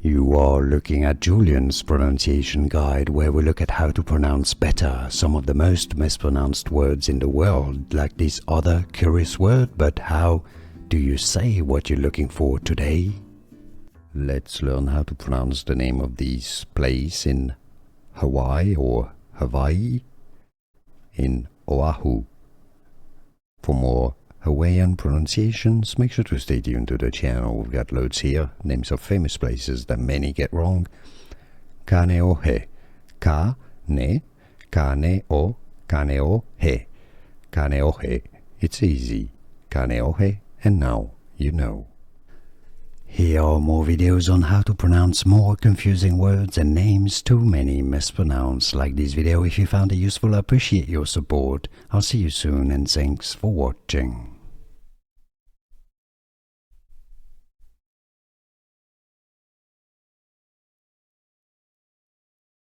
You are looking at Julian's pronunciation guide, where we look at how to pronounce better some of the most mispronounced words in the world, like this other curious word. But how do you say what you're looking for today? Let's learn how to pronounce the name of this place in Hawaii or Hawaii, in Oahu. For more Hawaiian pronunciations, make sure to stay tuned to the channel. We've got loads here, names of famous places that many get wrong. Kaneohe, ka-ne, kane-o, kaneohe, kaneohe. It's easy, kaneohe, and now you know. Here are more videos on how to pronounce more confusing words and names too many mispronounced. Like this video if you found it useful. I appreciate your support. I'll see you soon and thanks for watching.